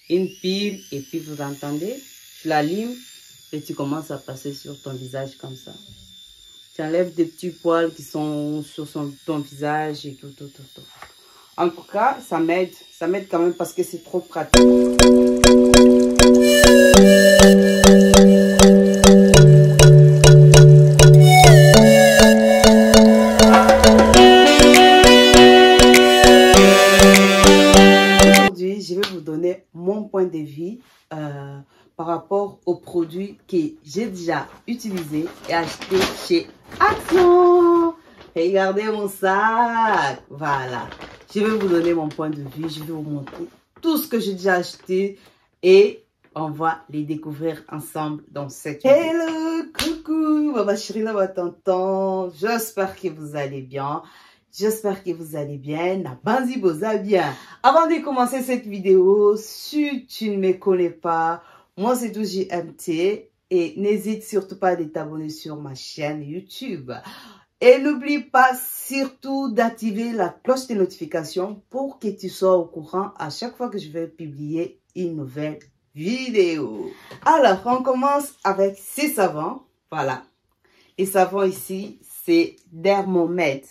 une pile et puis vous entendez, tu la limes et tu commences à passer sur ton visage comme ça. Tu enlèves des petits poils qui sont sur ton visage et tout. En tout cas, ça m'aide quand même parce que c'est trop pratique. Aujourd'hui, je vais vous donner mon point de vue par rapport aux produits que j'ai déjà utilisés et achetés chez Action. Regardez mon sac. Voilà. Je vais vous donner mon point de vue. Je vais vous montrer tout ce que j'ai déjà acheté et on va les découvrir ensemble dans cette vidéo. Hello, coucou, ma chérie, ma tonton. J'espère que vous allez bien. J'espère que vous allez bien. Nabanzi boza bien. Avant de commencer cette vidéo, si tu ne me connais pas, moi c'est tout JMT et n'hésite surtout pas de t'abonner sur ma chaîne YouTube. Et n'oublie pas surtout d'activer la cloche de notification pour que tu sois au courant à chaque fois que je vais publier une nouvelle vidéo. Alors, on commence avec ces savons. Voilà. Les savons ici, c'est Dermomed.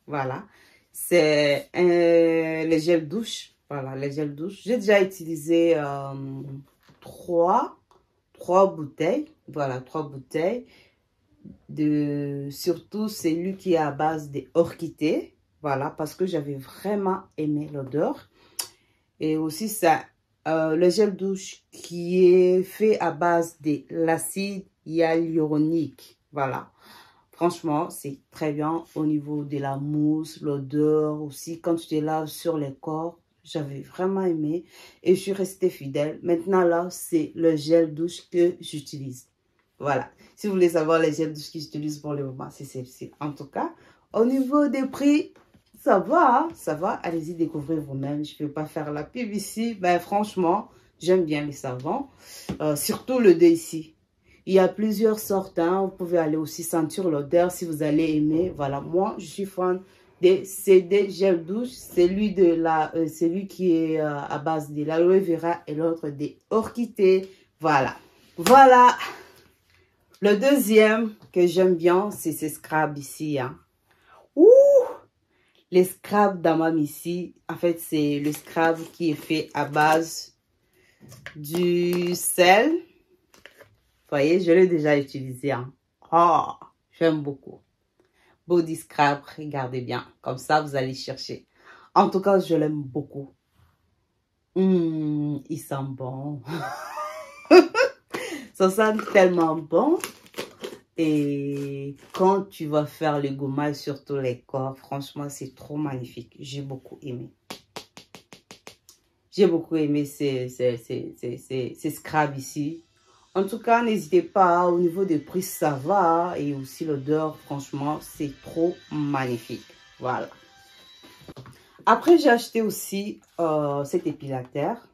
Voilà. C'est les gels douche. Voilà, les gels douche. J'ai déjà utilisé trois bouteilles. Voilà, 3 bouteilles. Surtout celui qui est à base des orchidées. Voilà, parce que j'avais vraiment aimé l'odeur. Et aussi, ça, le gel douche qui est fait à base de l'acide hyaluronique. Voilà. Franchement, c'est très bien au niveau de la mousse, l'odeur aussi. Quand tu te laves sur les corps, j'avais vraiment aimé et je suis restée fidèle. Maintenant, là, c'est le gel douche que j'utilise. Voilà. Si vous voulez savoir les gels douche que j'utilise pour le moment, c'est celle-ci. En tout cas, au niveau des prix, ça va, hein? Ça va. Allez-y découvrir vous-même. Je ne vais pas faire la pub ici. Mais franchement, j'aime bien les savons. Surtout le 2 ici. Il y a plusieurs sortes, hein. Vous pouvez aller aussi sentir l'odeur si vous allez aimer. Voilà, moi, je suis fan des CD gel douche. Celui qui est à base de l'aloe vera et l'autre des orchidées. Voilà. Voilà. Le deuxième que j'aime bien, c'est ces scrubs ici, hein. Ouh! Les scrubs d'Amam ici, en fait, c'est le scrub qui est fait à base du sel. Vous voyez, je l'ai déjà utilisé. Hein. Oh, j'aime beaucoup. Body Scrub, regardez bien. Comme ça, vous allez chercher. En tout cas, je l'aime beaucoup. Il sent bon. Ça sent tellement bon. Et quand tu vas faire le gommage sur tous les corps, franchement, c'est trop magnifique. J'ai beaucoup aimé. J'ai beaucoup aimé ces scrubs ici. En tout cas, n'hésitez pas, au niveau des prix, ça va. Et aussi l'odeur, franchement, c'est trop magnifique. Voilà. Après, j'ai acheté aussi cet épilateur.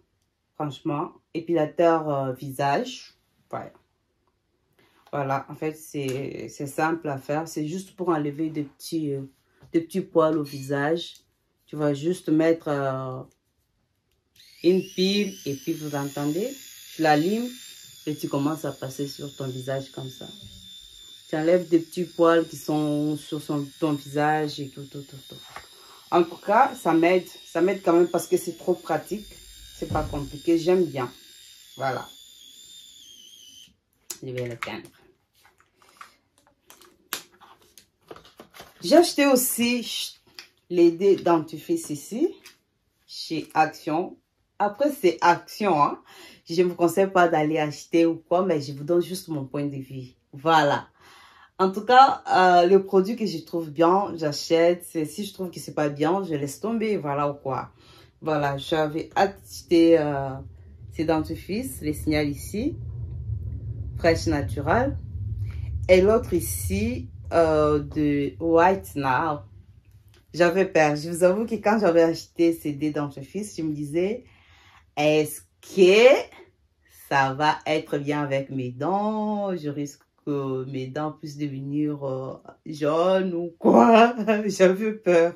Franchement, épilateur visage. Ouais. Voilà, en fait, c'est simple à faire. C'est juste pour enlever des petits poils au visage. Tu vas juste mettre une pile et puis vous entendez, tu la limes. Et tu commences à passer sur ton visage comme ça. Tu enlèves des petits poils qui sont sur ton visage et tout. En tout cas, ça m'aide quand même parce que c'est trop pratique. C'est pas compliqué, j'aime bien. Voilà. Je vais l'éteindre. J'ai acheté aussi les dés dentifrice ici, chez Action. Après, c'est Action, hein. Je ne vous conseille pas d'aller acheter ou quoi, mais je vous donne juste mon point de vue. Voilà. En tout cas, le produit que je trouve bien, j'achète. Si je trouve que c'est pas bien, je laisse tomber. Voilà ou quoi. Voilà, j'avais acheté ces dentifrices, les signal ici. Fresh Natural. Et l'autre ici, de White Now. J'avais peur. Je vous avoue que quand j'avais acheté ces deux dentifrices, je me disais, est-ce que ça va être bien avec mes dents? Je risque que mes dents puissent devenir jaunes ou quoi? J'avais peur.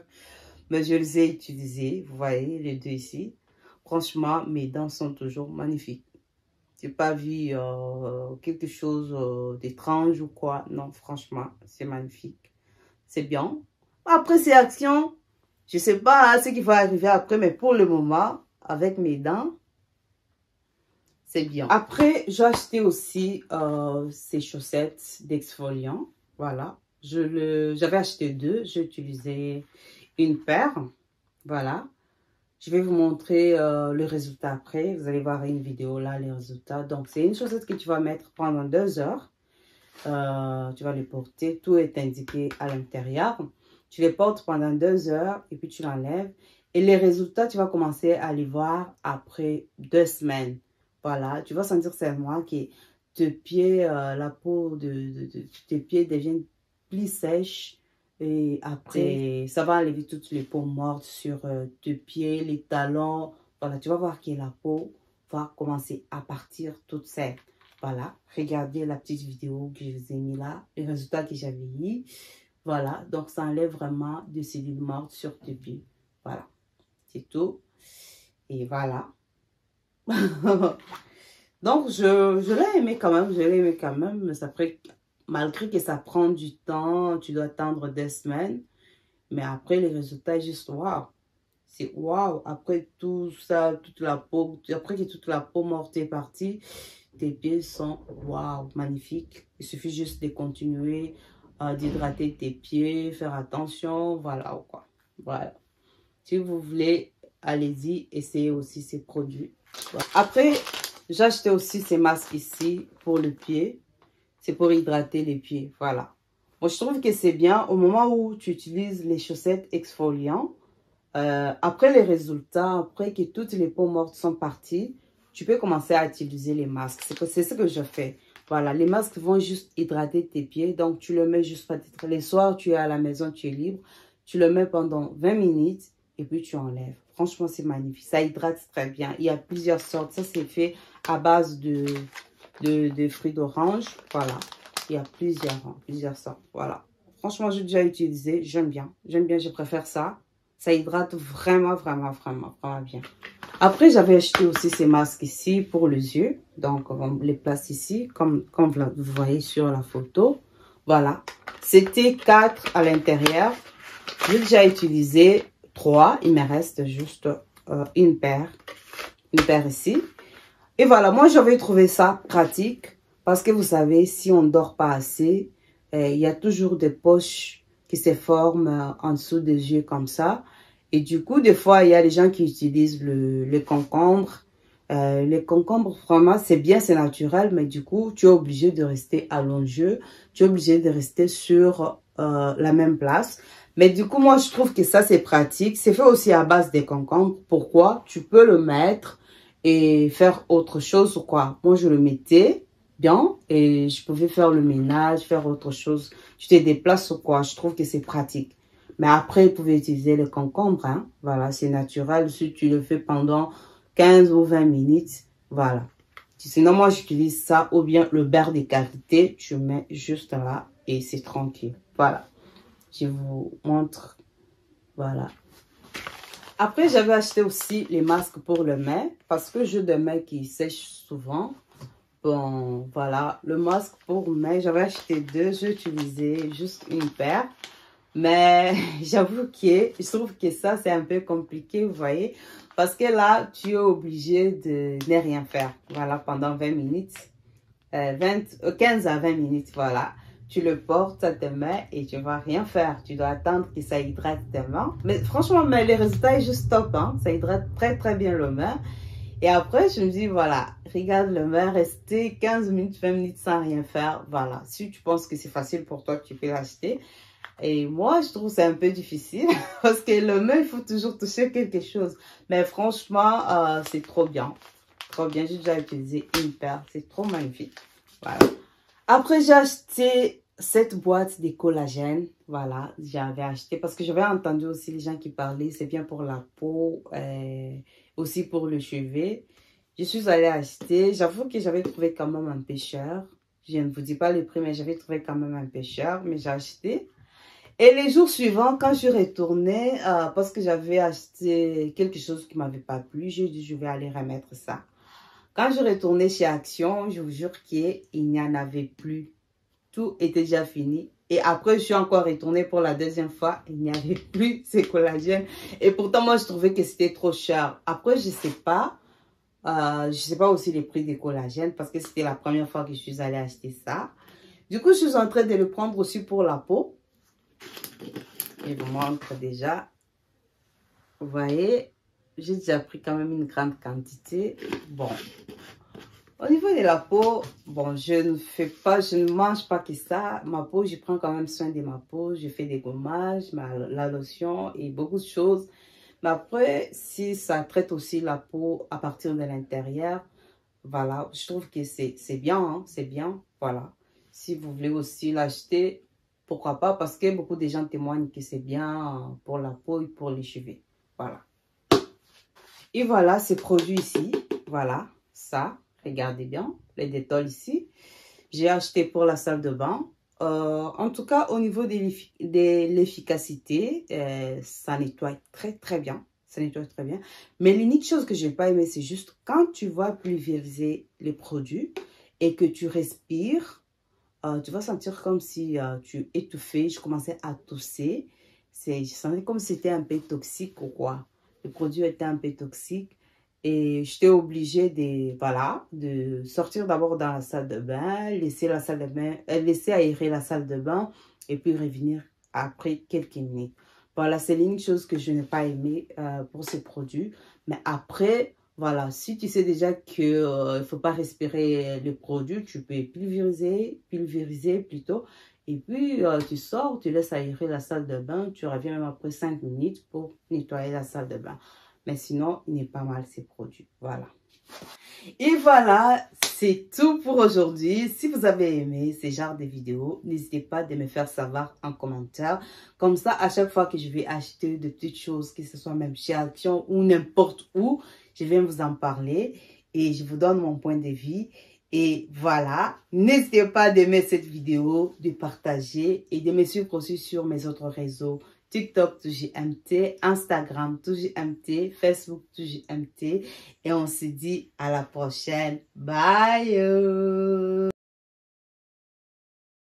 Mais je les ai utilisés. Vous voyez, les deux ici. franchement, mes dents sont toujours magnifiques. J'ai pas vu quelque chose d'étrange ou quoi. Non, franchement, c'est magnifique. C'est bien. Après ces actions, je sais pas hein, ce qui va arriver après, mais pour le moment, avec mes dents, c'est bien. Après, j'ai acheté aussi ces chaussettes d'exfoliant. Voilà. J'avais acheté deux. J'ai utilisé une paire. Voilà. Je vais vous montrer le résultat après. Vous allez voir une vidéo là, les résultats. Donc, c'est une chaussette que tu vas mettre pendant 2 heures. Tu vas les porter. Tout est indiqué à l'intérieur. Tu les portes pendant 2 heures et puis tu l'enlèves. Et les résultats, tu vas commencer à les voir après 2 semaines. Voilà. Tu vas sentir seulement que tes pieds, la peau de tes pieds devient plus sèche. Et après, ça va enlever toutes les peaux mortes sur tes pieds, les talons. Voilà, tu vas voir que la peau va commencer à partir toute seule. Voilà, regardez la petite vidéo que je vous ai mis là, les résultats que j'avais eu. Voilà, donc ça enlève vraiment des cellules mortes sur tes pieds. Voilà, c'est tout. Et voilà. Donc, je l'ai aimé quand même, mais ça après, malgré que ça prend du temps, tu dois attendre 2 semaines. Mais après, les résultats, juste waouh. C'est waouh. Après tout ça, toute la peau, après que toute la peau morte est partie, tes pieds sont waouh, magnifiques. Il suffit juste de continuer d'hydrater tes pieds, faire attention, voilà ou quoi. Voilà. Si vous voulez, allez-y, essayez aussi ces produits. Voilà. Après, j'ai acheté aussi ces masques ici pour le pied. C'est pour hydrater les pieds, voilà. Moi, je trouve que c'est bien au moment où tu utilises les chaussettes exfoliantes. Après les résultats, après que toutes les peaux mortes sont parties, tu peux commencer à utiliser les masques. C'est ce que je fais. Voilà, les masques vont juste hydrater tes pieds. Donc, tu le mets juste peut-être les soirs, tu es à la maison, tu es libre. Tu le mets pendant 20 minutes et puis tu enlèves. Franchement, c'est magnifique. Ça hydrate très bien. Il y a plusieurs sortes. Ça, c'est fait à base de fruits d'orange. Voilà. Il y a plusieurs sortes. Voilà. Franchement, j'ai déjà utilisé. J'aime bien. J'aime bien, je préfère ça. Ça hydrate vraiment bien. Après, j'avais acheté aussi ces masques ici pour les yeux. Donc, on les place ici, comme vous voyez sur la photo. Voilà. C'était 4 à l'intérieur. J'ai déjà utilisé 3. Il me reste juste une paire. Une paire ici. Et voilà, moi, j'avais trouvé ça pratique. Parce que vous savez, si on ne dort pas assez, il y a toujours des poches qui se forment en dessous des yeux comme ça. Et du coup, des fois, il y a des gens qui utilisent le concombre. Les concombres, vraiment, c'est bien, c'est naturel, mais du coup, tu es obligé de rester allongé. Tu es obligé de rester sur la même place. Mais du coup, moi, je trouve que ça, c'est pratique. C'est fait aussi à base des concombres. Pourquoi? Tu peux le mettre et faire autre chose ou quoi. Moi, je le mettais bien et je pouvais faire le ménage, faire autre chose. Tu te déplaces ou quoi. Je trouve que c'est pratique. Mais après, vous pouvez utiliser le concombre. Hein. Voilà, c'est naturel. Si tu le fais pendant 15 ou 20 minutes, voilà. Sinon, moi, j'utilise ça ou bien le beurre de karité. Tu mets juste là et c'est tranquille. Voilà. Je vous montre. Voilà. Après, j'avais acheté aussi les masques pour le nez parce que j'ai des mains qui sèchent souvent. Bon, voilà. Le masque pour nez, j'avais acheté 2. J'ai utilisé juste une paire. Mais j'avoue que je trouve que ça, c'est un peu compliqué, vous voyez. Parce que là, tu es obligé de ne rien faire. Voilà, pendant 20 minutes. 15 à 20 minutes, voilà. Tu le portes à tes mains et tu ne vas rien faire. Tu dois attendre que ça hydrate tes mains. Mais franchement, mais le résultat est juste top. Hein? Ça hydrate très bien le main. Et après, je me dis, voilà, regarde le main, rester 15 minutes, 20 minutes sans rien faire. Voilà, si tu penses que c'est facile pour toi, tu peux l'acheter. Et moi, je trouve que c'est un peu difficile parce que le main, il faut toujours toucher quelque chose. Mais franchement, c'est trop bien. Trop bien, j'ai déjà utilisé une paire. C'est trop magnifique. Voilà. Après, j'ai acheté cette boîte de collagène. Voilà, j'avais acheté parce que j'avais entendu aussi les gens qui parlaient. C'est bien pour la peau, aussi pour le cheveu. Je suis allée acheter. J'avoue que j'avais trouvé quand même un peu cher. Je ne vous dis pas le prix, mais j'avais trouvé quand même un peu cher. Mais j'ai acheté. Et les jours suivants, quand je retournais, parce que j'avais acheté quelque chose qui ne m'avait pas plu, j'ai dit je vais aller remettre ça. Quand je retournais chez Action, je vous jure qu'il n'y en avait plus. Tout était déjà fini. Et après, je suis encore retournée pour la deuxième fois. Il n'y avait plus ces collagènes. Et pourtant, moi, je trouvais que c'était trop cher. Après, je sais pas. Je sais pas aussi les prix des collagènes parce que c'était la première fois que je suis allée acheter ça. Du coup, je suis en train de le prendre aussi pour la peau. Je vous montre déjà. Vous voyez, j'ai déjà pris quand même une grande quantité. Bon. Au niveau de la peau, bon, je ne mange pas que ça. Ma peau, je prends quand même soin de ma peau. Je fais des gommages, la lotion et beaucoup de choses. Mais après, si ça traite aussi la peau à partir de l'intérieur, voilà, je trouve que c'est bien, hein, c'est bien, voilà. Si vous voulez aussi l'acheter, pourquoi pas, parce que beaucoup de gens témoignent que c'est bien pour la peau et pour les cheveux, voilà. Et voilà ces produits ici, voilà, ça, regardez bien, les détols ici. J'ai acheté pour la salle de bain. En tout cas, au niveau de l'efficacité, ça nettoie très bien. Ça nettoie très bien. Mais l'unique chose que je n'ai pas aimé, c'est juste quand tu vas pulvériser les produits et que tu respires, tu vas sentir comme si tu étouffais. Je commençais à tousser. Je sentais comme si c'était un peu toxique ou quoi. Le produit était un peu toxique. Et j'étais obligée de, voilà, de sortir d'abord dans la salle de bain, laisser la salle de bain, laisser aérer la salle de bain et puis revenir après quelques minutes. Voilà, c'est l'une chose que je n'ai pas aimé pour ces produits. Mais après, voilà, si tu sais déjà qu'il ne faut pas respirer le produit, tu peux pulvériser plutôt. Et puis, tu sors, tu laisses aérer la salle de bain, tu reviens même après 5 minutes pour nettoyer la salle de bain. Mais sinon, il n'est pas mal ces produits. Voilà. Et voilà, c'est tout pour aujourd'hui. Si vous avez aimé ce genre de vidéos, n'hésitez pas de me faire savoir en commentaire. Comme ça, à chaque fois que je vais acheter de petites choses, que ce soit même chez Action ou n'importe où, je viens vous en parler et je vous donne mon point de vue. Et voilà, n'hésitez pas d'aimer cette vidéo, de partager et de me suivre aussi sur mes autres réseaux. TikTok, TouJMT, Instagram, TouJMT, Facebook, TouJMT. Et on se dit à la prochaine. Bye!